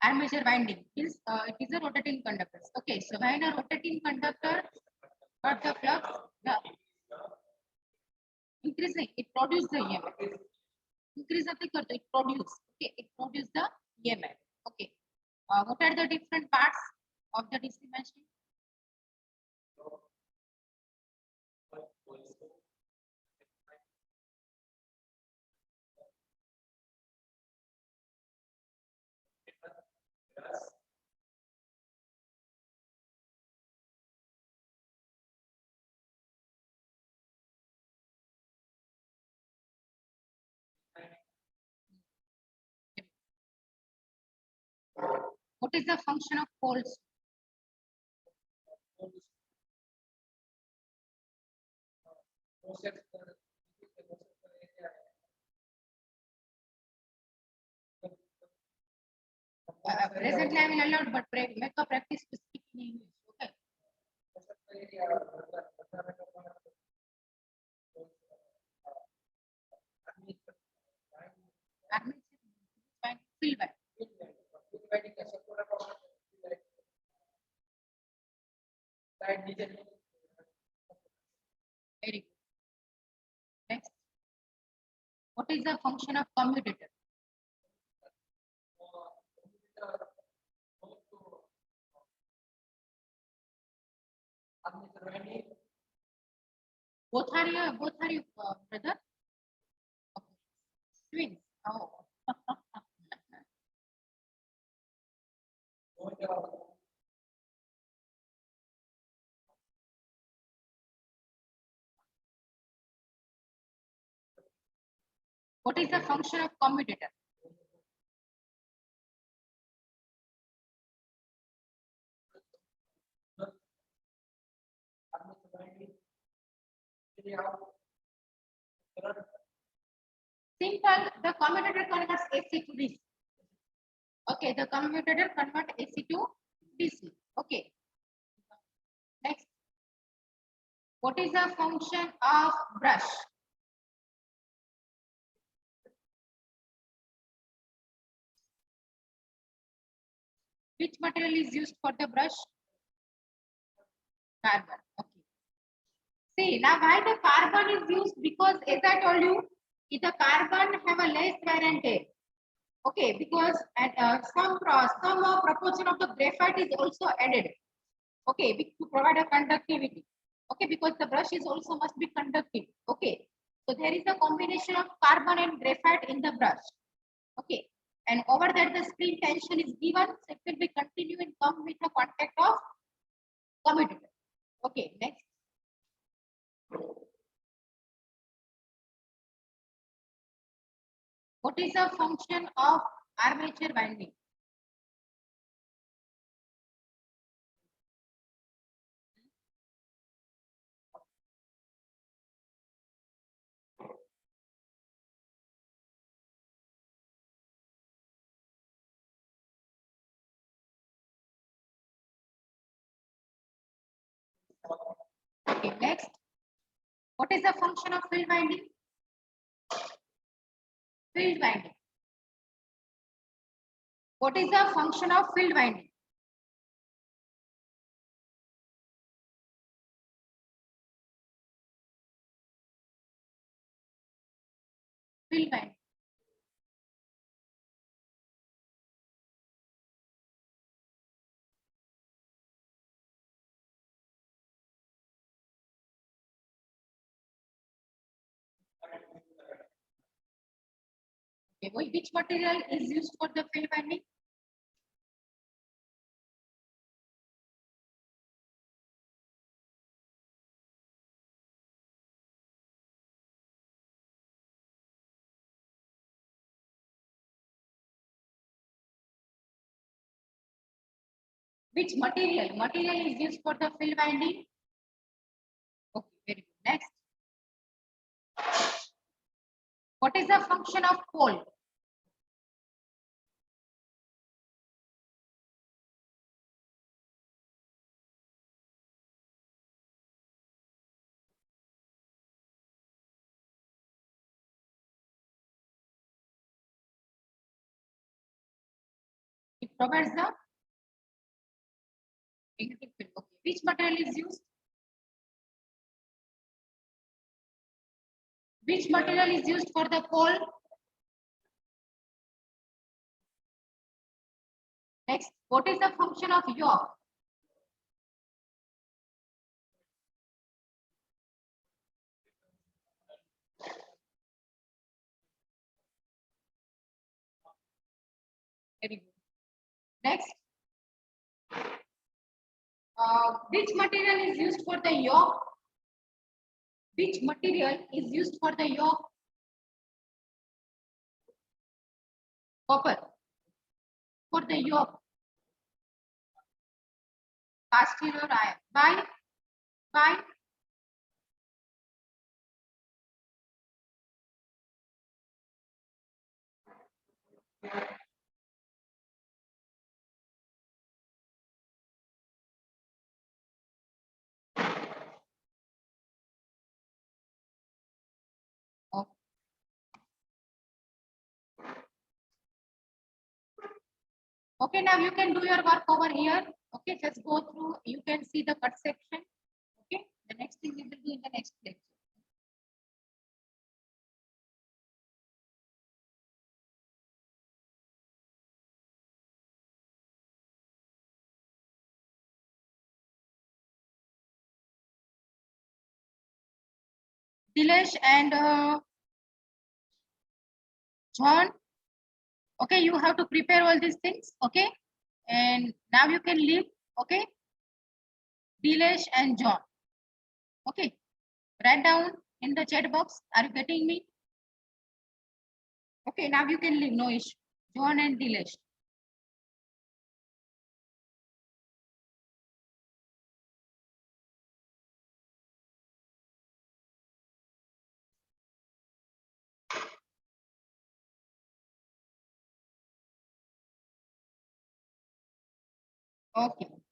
Armature winding is it is a rotating conductor. Okay, so when a rotating conductor cut the flux, the increasing it produces the EMF. Increase of the current, it produce. Okay, it produce the EMF. Okay, what are the different parts of the DC machine? What is the function of poles? Presently, I will allow, but make a practice to speak in English. Okay. Armature winding, field winding. Very good. Next, what is the function of commutator? Both are you, brother? Okay. Twins. Oh. What is the function of commutator? Simple. The commutator converts AC to DC. Okay, the commutator converts AC to DC. Okay. Next, what is the function of brush? Which material is used for the brush? Carbon. Okay. See, now why the carbon is used? Because as I told you, if the carbon have a less wear and tear. Okay, because some proportion of the graphite is also added. Okay, to provide a conductivity. Okay, because the brush is also must be conductive. Okay, so there is a combination of carbon and graphite in the brush. Okay, and over that the spring tension is given, so it will be continue and come with the contact of commutator. Okay, next. What is the function of armature winding? Okay, next. What is the function of field winding? Field winding. What is the function of field winding? Field winding. Okay, which material is used for the fill binding? Which material is used for the fill binding? Okay, very good. Next. What is the function of pole? It provides the magnetic field. Okay. Which material is used? Which material is used for the pole? Next, what is the function of yoke? Very good. Next, which material is used for the yoke? Which material is used for the yoke? Copper. For the yoke. Cast iron. Why? Okay. Okay, now you can do your work over here. Okay, just go through. You can see the cut section. Okay, the next thing we will do in the next lecture. Dilesh and John. Okay, you have to prepare all these things. Okay, and now you can leave. Okay, Dilesh and John. Okay, write down in the chat box. Are you getting me? Okay, now you can leave. No issue. John and Dilesh. Okay.